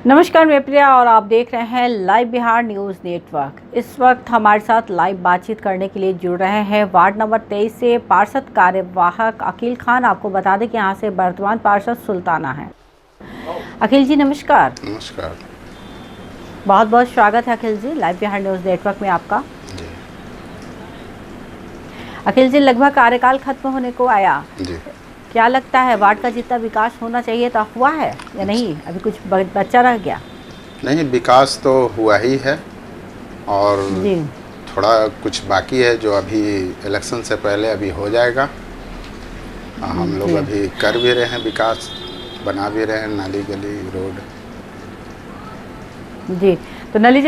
नमस्कार, मैं प्रिया और आप देख रहे हैं लाइव बिहार न्यूज़ नेटवर्क। इस वक्त हमारे साथ लाइव बातचीत करने के लिए जुड़ रहे हैं वार्ड नंबर 23 से पार्षद कार्यवाहक अकील खान। आपको बता दें कि यहाँ से वर्तमान पार्षद सुल्ताना है। अखिल जी नमस्कार। नमस्कार। बहुत बहुत स्वागत है अखिल जी लाइव बिहार न्यूज़ नेटवर्क में आपका। अखिल जी, लगभग कार्यकाल खत्म होने को आया जी। क्या लगता है वार्ड का जितना विकास होना चाहिए था हुआ है या नहीं, अभी कुछ बच्चा रह गया? नहीं, विकास तो हुआ ही है और जी। थोड़ा कुछ बाकी है जो अभी इलेक्शन से पहले अभी हो जाएगा। हम लोग अभी कर भी रहे हैं, विकास बना भी रहे हैं, नाली गली रोड। जी, तो नली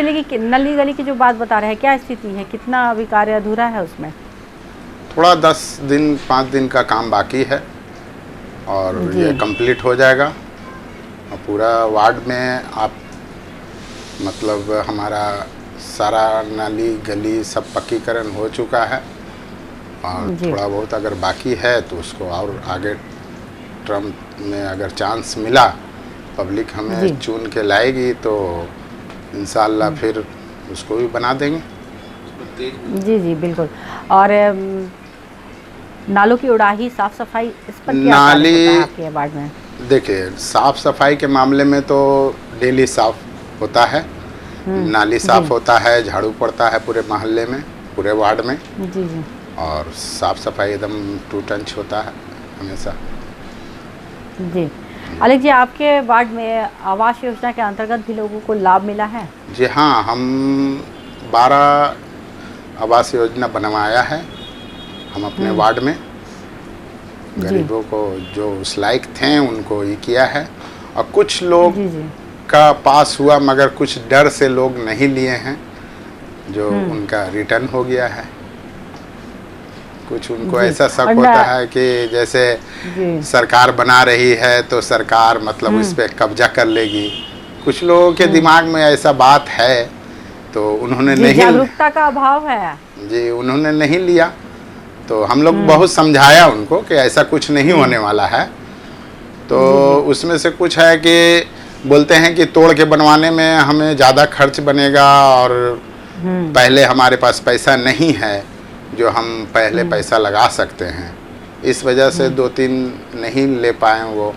गली की जो बात बता रहे हैं, क्या स्थिति है, कितना अभी कार्य अधूरा है उसमें? थोड़ा 10 दिन 5 दिन का काम बाकी है और ये कंप्लीट हो जाएगा। और पूरा वार्ड में आप मतलब हमारा सारा नाली गली सब पक्कीकरण हो चुका है और थोड़ा बहुत अगर बाकी है तो उसको और आगे टर्म में अगर चांस मिला, पब्लिक हमें चुन के लाएगी तो इंशाल्लाह फिर उसको भी बना देंगे। जी जी बिल्कुल। और नालों की उड़ाही, साफ सफाई, इस पर क्या नाली कार्य होता है आपके वार्ड में? देखिए, साफ सफाई के मामले में तो डेली साफ होता है, नाली साफ होता है, झाड़ू पड़ता है पूरे मोहल्ले में, पूरे वार्ड में। जी जी। और साफ सफाई एकदम टू टंच होता है हमेशा। जी अलग जी, आपके वार्ड में आवास योजना के अंतर्गत भी लोगों को लाभ मिला है? जी हाँ, हम 12 आवास योजना बनवाया है हम अपने वार्ड में। गरीबों को जो उस लायक थे उनको ये किया है और कुछ लोग का पास हुआ मगर कुछ डर से लोग नहीं लिए हैं, जो उनका रिटर्न हो गया है। कुछ उनको ऐसा शक होता है कि जैसे सरकार बना रही है तो सरकार मतलब इस पे कब्जा कर लेगी। कुछ लोगों के दिमाग में ऐसा बात है तो उन्होंने नहीं, जागरूकता का अभाव है जी, उन्होंने नहीं लिया। तो हम लोग बहुत समझाया उनको कि ऐसा कुछ नहीं होने वाला है। तो उसमें से कुछ है कि बोलते हैं कि तोड़ के बनवाने में हमें ज़्यादा खर्च बनेगा और पहले हमारे पास पैसा नहीं है जो हम पहले पैसा लगा सकते हैं। इस वजह से 2-3 नहीं ले पाए। वो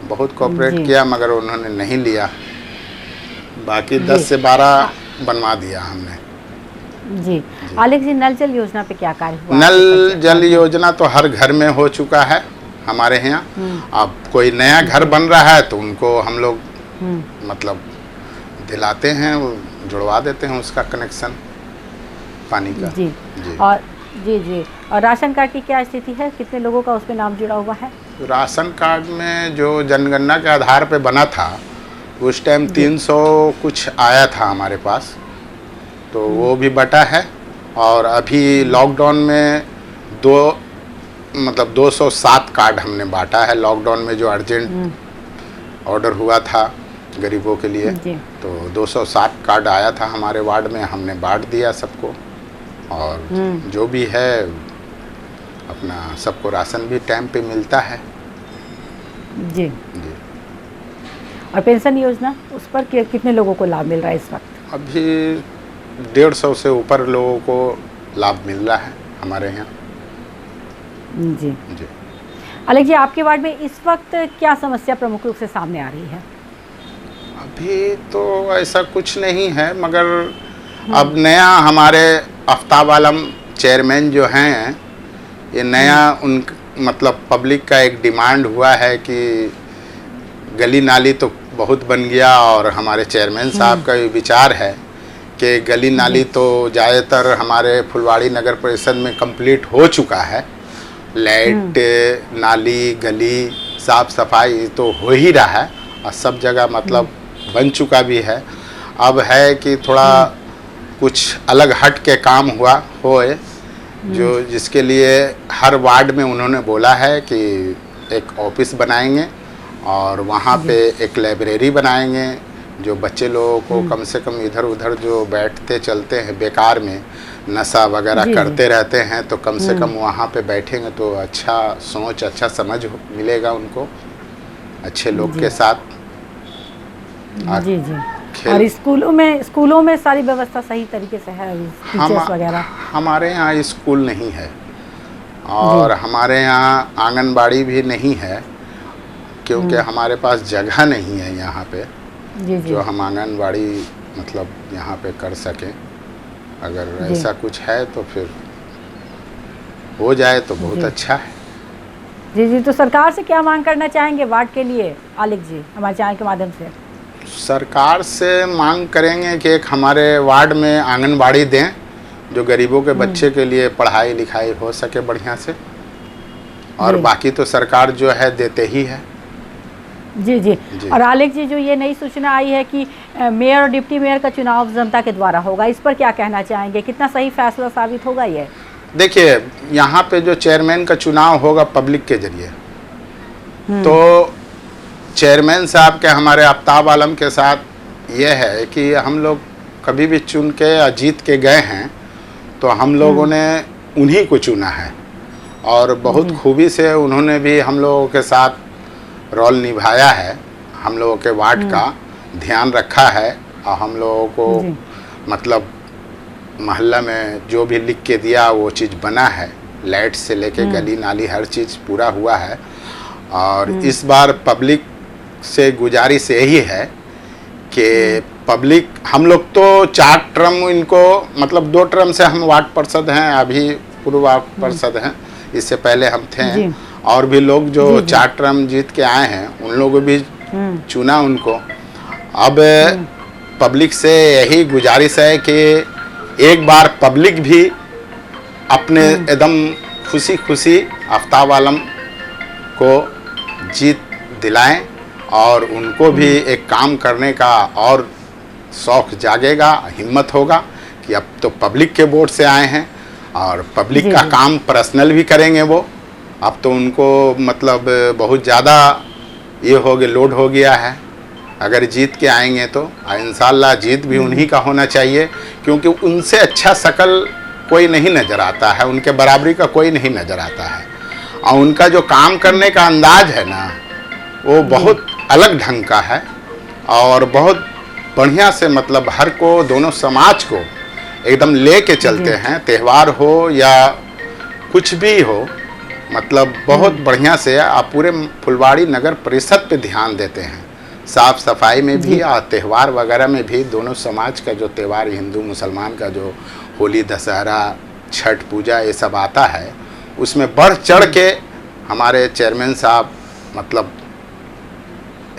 बहुत कोऑपरेट किया मगर उन्होंने नहीं लिया। बाकी 10 से 12 बनवा दिया हमने। जी आलेख जी, नल जल योजना पे क्या कार्य हुआ? नल जल योजना तो हर घर में हो चुका है हमारे यहाँ। अब कोई नया घर बन रहा है तो उनको हम लोग मतलब दिलाते हैं, जुड़वा देते हैं उसका कनेक्शन पानी का। जी और और राशन कार्ड की क्या स्थिति है, कितने लोगों का उसमें नाम जुड़ा हुआ है? राशन कार्ड में जो जनगणना के आधार पे बना था उस टाइम 300 कुछ आया था हमारे पास, तो वो भी बटा है। और अभी लॉकडाउन में 207 कार्ड हमने बांटा है। लॉकडाउन में जो अर्जेंट ऑर्डर हुआ था गरीबों के लिए, तो 207 कार्ड आया था हमारे वार्ड में, हमने बांट दिया सबको। और जो भी है अपना सबको राशन भी टाइम पे मिलता है। जी और पेंशन योजना, उस पर कितने लोगों को लाभ मिल रहा है इस वक्त? अभी 150 से ऊपर लोगों को लाभ मिल रहा है हमारे यहाँ। जी जी अलग जी, आपके वार्ड में इस वक्त क्या समस्या प्रमुख रूप से सामने आ रही है? अभी तो ऐसा कुछ नहीं है मगर अब नया हमारे आफ्ताब आलम चेयरमैन जो हैं, ये नया उन मतलब पब्लिक का एक डिमांड हुआ है कि गली नाली तो बहुत बन गया और हमारे चेयरमैन साहब का ये विचार है कि गली नाली तो ज़्यादातर हमारे फुलवाड़ी नगर परिषद में कंप्लीट हो चुका है। लाइट, नाली, गली, साफ सफाई तो हो ही रहा है और सब जगह मतलब बन चुका भी है। अब है कि थोड़ा कुछ अलग हट के काम होए जो जिसके लिए हर वार्ड में उन्होंने बोला है कि एक ऑफिस बनाएंगे और वहाँ पे एक लाइब्रेरी बनाएंगे, जो बच्चे लोगों को कम से कम इधर उधर जो बैठते चलते हैं बेकार में नशा वगैरह करते रहते हैं, तो कम से कम वहाँ पे बैठेंगे तो अच्छा सोच, अच्छा समझ मिलेगा उनको अच्छे लोग के साथ। जी जी। और स्कूलों में सारी व्यवस्था सही तरीके से है, टीचर्स वगैरह? हमारे यहाँ स्कूल नहीं है और हमारे यहाँ आंगनबाड़ी भी नहीं है, क्योंकि हमारे पास जगह नहीं है यहाँ पे जी जी। जो हम आंगनबाड़ी मतलब यहाँ पे कर सकें। अगर ऐसा कुछ है तो फिर हो जाए तो बहुत अच्छा है। जी जी। तो सरकार से क्या मांग करना चाहेंगे वार्ड के लिए आलिक जी, हमारे चैनल के माध्यम से? सरकार से मांग करेंगे कि एक हमारे वार्ड में आंगनबाड़ी दें जो गरीबों के बच्चे के लिए पढ़ाई लिखाई हो सके बढ़िया से, और बाकी तो सरकार जो है देते ही है। जी जी। और आलिक जी, जो ये नई सूचना आई है कि मेयर और डिप्टी मेयर का चुनाव जनता के द्वारा होगा, इस पर क्या कहना चाहेंगे? कितना सही फैसला साबित होगा ये? देखिए, यहाँ पे जो चेयरमैन का चुनाव होगा पब्लिक के जरिए, तो चेयरमैन साहब के हमारे आफ्ताब आलम के साथ ये है कि हम लोग कभी भी चुन के या जीत के गए हैं तो हम लोगों ने उन्हीं को चुना है, और बहुत खूबी से उन्होंने भी हम लोगों के साथ रोल निभाया है, हम लोगों के वार्ड का ध्यान रखा है, और हम लोगों को मतलब मोहल्ला में जो भी लिख के दिया वो चीज़ बना है, लाइट से लेके गली नाली हर चीज़ पूरा हुआ है। और इस बार पब्लिक से गुजारिश यही है कि पब्लिक, हम लोग तो 4 टर्म इनको मतलब 2 टर्म से हम वार्ड पार्षद हैं, अभी पूर्व वार्ड पार्षद हैं, इससे पहले हम थे, और भी लोग जो 4 टर्म जीत के आए हैं उन लोगों भी चुना उनको। अब पब्लिक से यही गुजारिश है कि एक बार पब्लिक भी अपने एकदम खुशी खुशी आफ्ताब आलम को जीत दिलाएं, और उनको भी एक काम करने का और शौक़ जागेगा, हिम्मत होगा कि अब तो पब्लिक के वोट से आए हैं और पब्लिक का काम पर्सनल भी करेंगे वो। अब तो उनको मतलब बहुत ज़्यादा ये हो गया, लोड हो गया है, अगर जीत के आएंगे तो इंशाल्लाह जीत भी उन्हीं का होना चाहिए, क्योंकि उनसे अच्छा शकल कोई नहीं नज़र आता है, उनके बराबरी का कोई नहीं नज़र आता है, और उनका जो काम करने का अंदाज है ना वो बहुत अलग ढंग का है, और बहुत बढ़िया से मतलब हर को, दोनों समाज को एकदम ले के चलते हैं, त्यौहार हो या कुछ भी हो, मतलब बहुत बढ़िया से आप पूरे फुलवाड़ी नगर परिषद पे ध्यान देते हैं, साफ सफाई में भी और त्यौहार वगैरह में भी। दोनों समाज का जो त्यौहार, हिंदू मुसलमान का जो होली, दशहरा, छठ पूजा ये सब आता है, उसमें बढ़ चढ़ के हमारे चेयरमैन साहब मतलब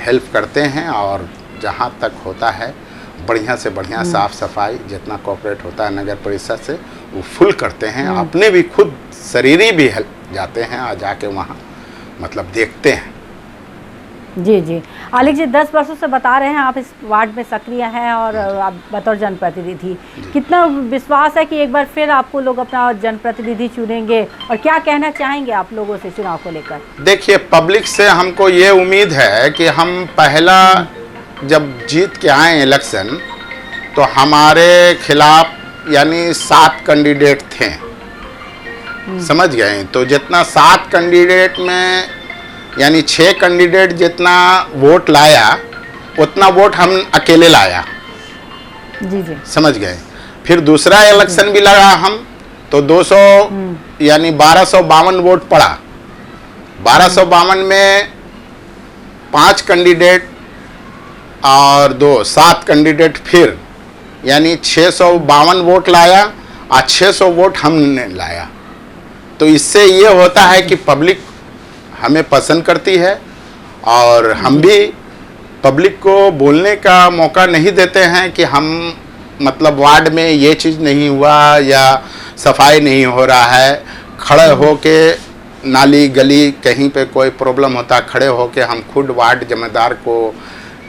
हेल्प करते हैं, और जहाँ तक होता है बढ़िया से बढ़िया साफ सफाई जितना कोऑपरेट होता है नगर परिषद से वो फुल करते हैं। अपने भी खुद शरीरी भी हेल्प जाते हैं और जाके वहाँ मतलब देखते हैं। जी जी। आलिक जी, 10 वर्षों से बता रहे हैं आप इस वार्ड में सक्रिय हैं और आप बतौर जनप्रतिनिधि, कितना विश्वास है कि एक बार फिर आपको लोग अपना जनप्रतिनिधि चुनेंगे, और क्या कहना चाहेंगे आप लोगों से चुनाव को लेकर? देखिए, पब्लिक से हमको ये उम्मीद है कि हम पहला जब जीत के आए इलेक्शन तो हमारे खिलाफ यानी 7 कैंडिडेट थे, समझ गए? तो जितना 7 कैंडिडेट में यानी 6 कैंडिडेट जितना वोट लाया उतना वोट हम अकेले लाया। जी जी। समझ गए? फिर दूसरा इलेक्शन भी लगा हम तो 200 यानी 1252 वोट पड़ा। 1252 में 5 कैंडिडेट और 7 कैंडिडेट फिर यानी 652 वोट लाया, और 600 वोट हमने लाया। तो इससे ये होता है कि पब्लिक हमें पसंद करती है, और हम भी पब्लिक को बोलने का मौका नहीं देते हैं कि हम मतलब वार्ड में ये चीज़ नहीं हुआ या सफाई नहीं हो रहा है। खड़े होके नाली गली कहीं पे कोई प्रॉब्लम होता, खड़े होके हम खुद वार्ड जिम्मेदार को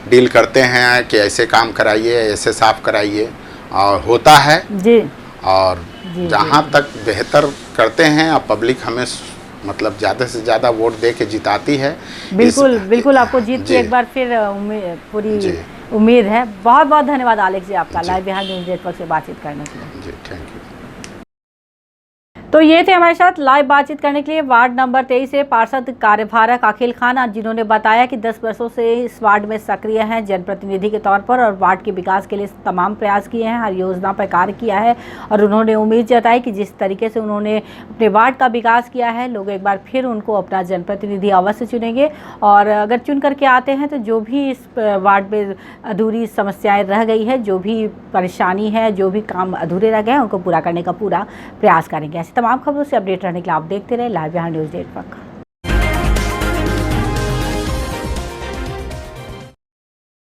डील करते हैं कि ऐसे काम कराइए, ऐसे साफ कराइए, और होता है जी। और जहाँ तक बेहतर करते हैं, और पब्लिक हमें मतलब ज़्यादा से ज़्यादा वोट दे के जिताती है। बिल्कुल बिल्कुल, आपको जीत की एक बार फिर पूरी उम्मीद है। बहुत बहुत धन्यवाद आलिक जी आपका, लाइव बिहार न्यूज़ नेटवर्क से बातचीत करने के लिए। जी, थैंक यू। तो ये थे हमारे साथ लाइव बातचीत करने के लिए वार्ड नंबर 23 से पार्षद कार्यवाहक अकील खान, जिन्होंने बताया कि 10 वर्षों से इस वार्ड में सक्रिय हैं जनप्रतिनिधि के तौर पर और वार्ड के विकास के लिए तमाम प्रयास किए हैं, हर योजना पर कार्य किया है और उन्होंने उम्मीद जताई कि जिस तरीके से उन्होंने अपने वार्ड का विकास किया है, लोग एक बार फिर उनको अपना जनप्रतिनिधि अवश्य चुनेंगे और अगर चुन करके आते हैं तो जो भी इस वार्ड में अधूरी समस्याएँ रह गई है, जो भी परेशानी है, जो भी काम अधूरे रह गए हैं, उनको पूरा करने का पूरा प्रयास करेंगे। ऐसी तमाम खबरों से अपडेट रहने के लिए आप देखते रहे लाइव बिहार न्यूज़ नेटवर्क।